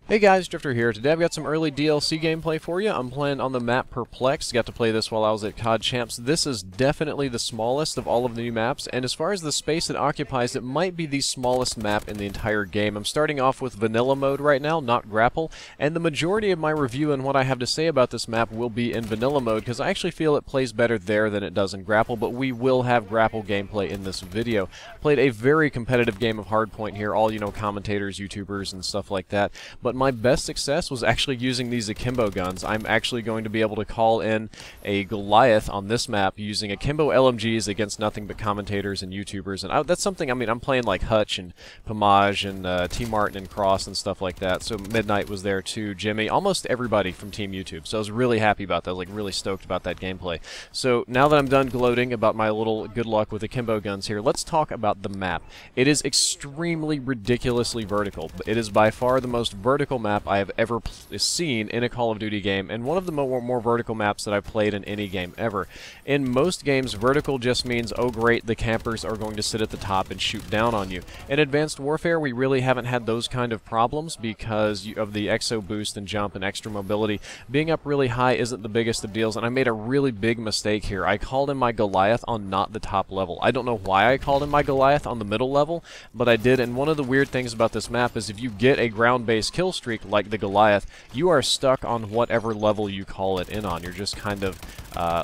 Hey guys, Drifter here. Today I've got some early DLC gameplay for you. I'm playing on the map Perplex. Got to play this while I was at COD Champs. This is definitely the smallest of all of the new maps, and as far as the space it occupies, it might be the smallest map in the entire game. I'm starting off with vanilla mode right now, not grapple, and the majority of my review and what I have to say about this map will be in vanilla mode, because I actually feel it plays better there than it does in grapple, but we will have grapple gameplay in this video. Played a very competitive game of Hardpoint here, all, commentators, YouTubers, and stuff like that, but my best success was actually using these akimbo guns. I'm actually going to be able to call in a Goliath on this map using akimbo LMGs against nothing but commentators and YouTubers, and that's something, I'm playing like Hutch and Pomage and T. Martin and Cross and stuff like that, so Midnight was there too, Jimmy, almost everybody from Team YouTube, so I was really happy about that. I was really stoked about that gameplay. So now that I'm done gloating about my little good luck with akimbo guns here, let's talk about the map. It is extremely ridiculously vertical. It is by far the most vertical map I have ever seen in a Call of Duty game, and one of the more vertical maps that I've played in any game ever. In most games, vertical just means, oh great, the campers are going to sit at the top and shoot down on you. In Advanced Warfare, we really haven't had those kind of problems because of the exo boost and jump and extra mobility. Being up really high isn't the biggest of deals, and I made a really big mistake here. I called in my Goliath on not the top level. I don't know why I called in my Goliath on the middle level, but I did, and one of the weird things about this map is if you get a ground-based kill streak like the Goliath, you are stuck on whatever level you call it in on. You're just kind of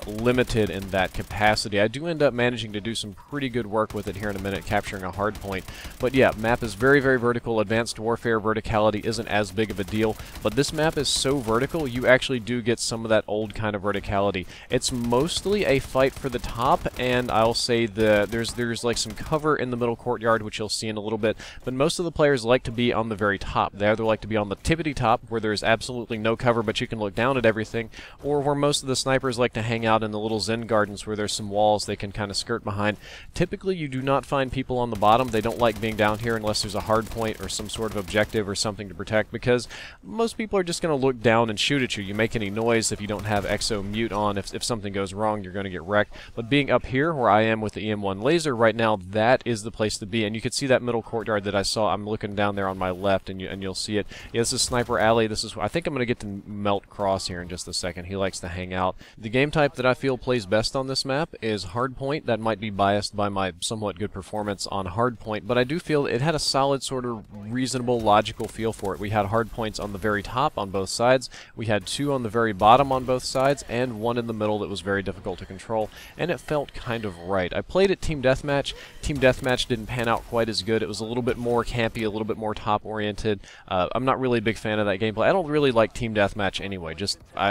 limited in that capacity. I do end up managing to do some pretty good work with it here in a minute, capturing a hard point. But yeah, map is very, very vertical. Advanced Warfare verticality isn't as big of a deal, but this map is so vertical, you actually do get some of that old kind of verticality. It's mostly a fight for the top, and I'll say there's like some cover in the middle courtyard, which you'll see in a little bit, but most of the players like to be on the very top. They either like to be on the tippity top, where there's absolutely no cover, but you can look down at everything, or where most of the snipers like to hang out in the little Zen gardens where there's some walls they can kind of skirt behind. Typically, you do not find people on the bottom. They don't like being down here unless there's a hard point or some sort of objective or something to protect, because most people are just going to look down and shoot at you. You make any noise if you don't have Exo mute on. If something goes wrong, you're going to get wrecked. But being up here, where I am with the EM1 laser right now, that is the place to be. And you can see that middle courtyard that I saw. I'm looking down there on my left, and you'll see it. Yeah, this is Sniper Alley. This is, I think I'm going to get to melt Cross here in just a second. He likes to hang out. The game type that I feel plays best on this map is Hardpoint. That might be biased by my somewhat good performance on Hardpoint, but I do feel it had a solid sort of reasonable, logical feel for it. We had hardpoints on the very top on both sides. We had two on the very bottom on both sides, and one in the middle that was very difficult to control, and it felt kind of right. I played it Team Deathmatch. Team Deathmatch didn't pan out quite as good. It was a little bit more campy, a little bit more top-oriented. I'm not really a big fan of that gameplay. I don't really like Team Deathmatch anyway.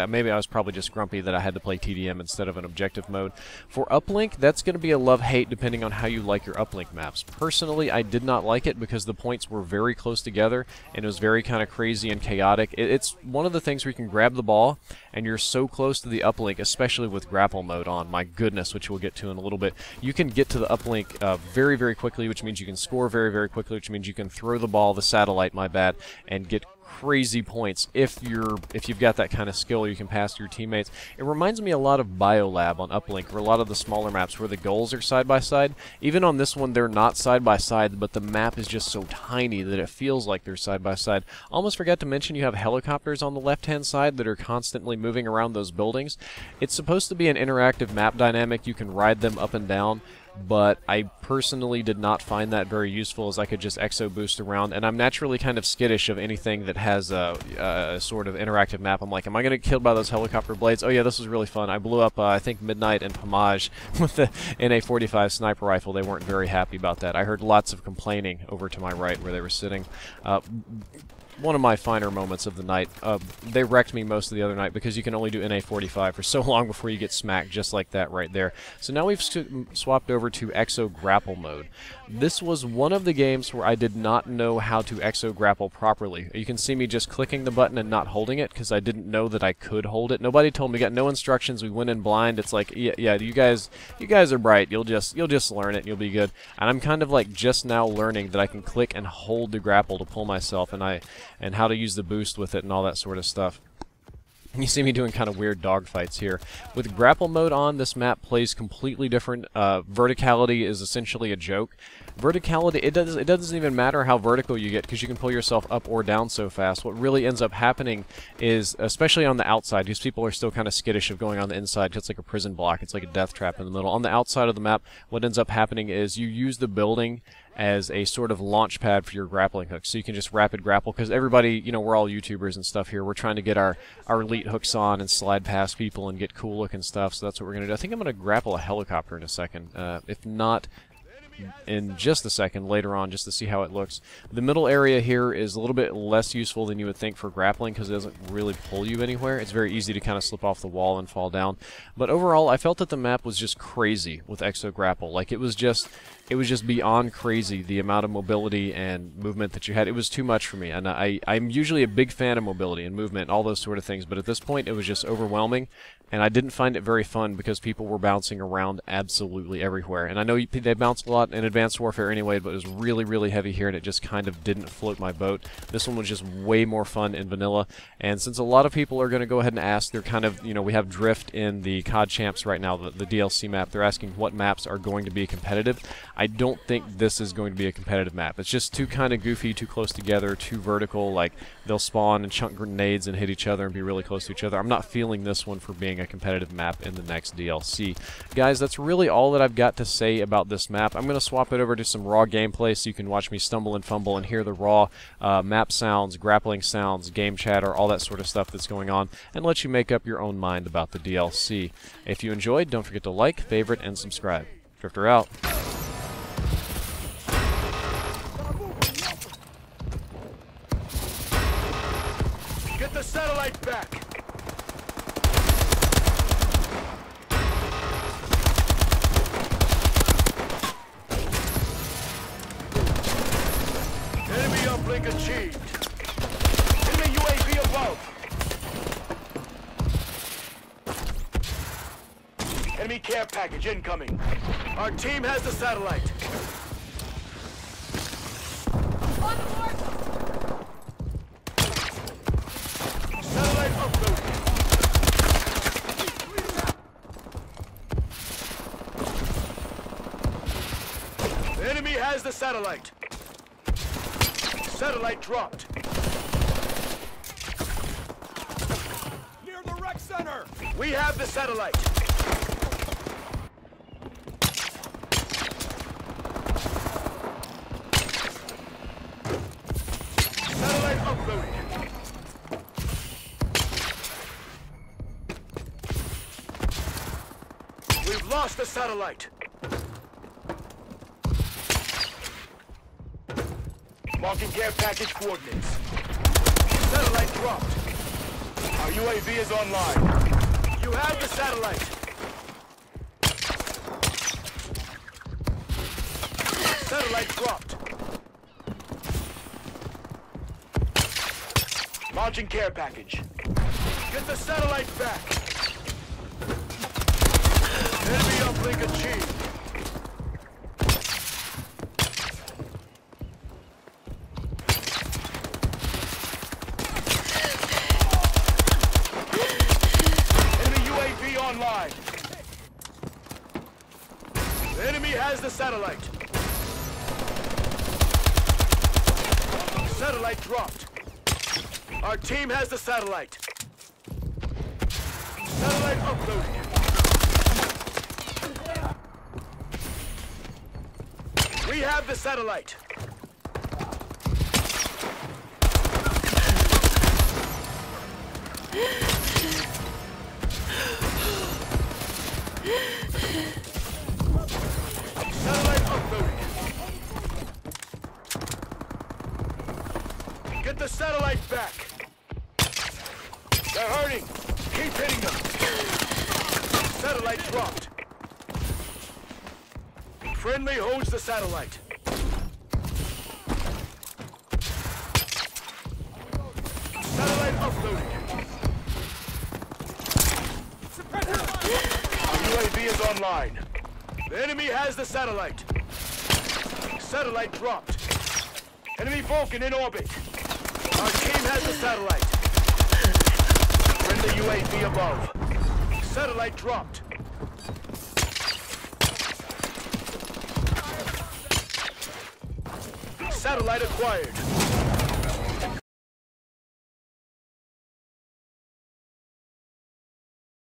Maybe I was probably just grumpy that I had to play TDM instead of an objective mode. For uplink, that's going to be a love-hate depending on how you like your uplink maps. Personally, I did not like it because the points were very close together, and it was very kind of crazy and chaotic. It's one of the things where you can grab the ball, and you're so close to the uplink, especially with grapple mode on, my goodness, which we'll get to in a little bit. You can get to the uplink very, very quickly, which means you can score very, very quickly, which means you can throw the ball, the satellite, my bad, and get crazy points if you've got that kind of skill. You can pass to your teammates. It reminds me a lot of BioLab on Uplink, or a lot of the smaller maps where the goals are side by side. Even on this one, they're not side by side, but the map is just so tiny that it feels like they're side by side. Almost forgot to mention you have helicopters on the left-hand side that are constantly moving around those buildings. It's supposed to be an interactive map dynamic. You can ride them up and down, but I personally did not find that very useful, as I could just exo boost around, and I'm naturally kind of skittish of anything that has a sort of interactive map. I'm like, am I going to get killed by those helicopter blades? Oh yeah, this was really fun. I blew up, I think, Midnight and Pomage with the NA-45 sniper rifle. They weren't very happy about that. I heard lots of complaining over to my right where they were sitting. One of my finer moments of the night. They wrecked me most of the other night because you can only do NA-45 for so long before you get smacked, just like that right there. So now we've swapped over to Exo Grapple mode. This was one of the games where I did not know how to Exo Grapple properly. You can see me just clicking the button and not holding it because I didn't know that I could hold it. Nobody told me. We got no instructions. We went in blind. It's like, yeah, you guys are bright. You'll just learn it and you'll be good. And I'm kind of like just now learning that I can click and hold the grapple to pull myself, and how to use the boost with it and all that sort of stuff. You see me doing kind of weird dogfights here. With grapple mode on, this map plays completely different. Verticality is essentially a joke. Verticality, it doesn't even matter how vertical you get because you can pull yourself up or down so fast. What really ends up happening is, especially on the outside, because people are still kind of skittish of going on the inside because it's like a prison block, it's like a death trap in the middle. On the outside of the map, what ends up happening is you use the building as a sort of launch pad for your grappling hook. So you can just rapid grapple, because everybody, you know, we're all YouTubers and stuff here. We're trying to get our elite hooks on and slide past people and get cool looking stuff, so that's what we're going to do. I think I'm going to grapple a helicopter in a second. If not in just a second, later on, just to see how it looks. The middle area here is a little bit less useful than you would think for grappling because it doesn't really pull you anywhere. It's very easy to kind of slip off the wall and fall down. But overall, I felt that the map was just crazy with Exo Grapple. Like, it was just beyond crazy, the amount of mobility and movement that you had. It was too much for me, and I'm usually a big fan of mobility and movement and all those sort of things, but at this point it was just overwhelming, and I didn't find it very fun because people were bouncing around absolutely everywhere. And I know they bounced a lot in Advanced Warfare anyway, but it was really, really heavy here, and it just kind of didn't float my boat. This one was just way more fun in vanilla, and since a lot of people are going to go ahead and ask, they're kind of, you know, we have Drift in the COD Champs right now, the DLC map. They're asking what maps are going to be competitive. I don't think this is going to be a competitive map. It's just too kind of goofy, too close together, too vertical. Like, they'll spawn and chunk grenades and hit each other and be really close to each other. I'm not feeling this one for being a competitive map in the next DLC. Guys, that's really all that I've got to say about this map. I'm going to swap it over to some raw gameplay so you can watch me stumble and fumble and hear the raw map sounds, grappling sounds, game chatter, all that sort of stuff that's going on, and let you make up your own mind about the DLC. If you enjoyed, don't forget to like, favorite, and subscribe. Drifter out. Get the satellite back! Enemy uplink achieved. Enemy UAV above. Enemy care package incoming. Our team has the satellite. On the board! Satellite uploaded. The enemy has the satellite. Satellite dropped. Near the rec center. We have the satellite. Satellite uploaded. We've lost the satellite. Marking care package coordinates. Satellite dropped. Our UAV is online. You have the satellite. Satellite dropped. Launching care package. Get the satellite back. Enemy uplink achieved. Online. The enemy has the satellite. Satellite dropped. Our team has the satellite. Satellite uploaded. We have the satellite. Satellite uploaded. Get the satellite back. They're hurting. Keep hitting them. Satellite dropped. Friendly holds the satellite. Satellite uploaded. UAV is online. The enemy has the satellite. Satellite dropped. Enemy Vulcan in orbit. Our team has the satellite. Friendly UAV above. Satellite dropped. Satellite acquired.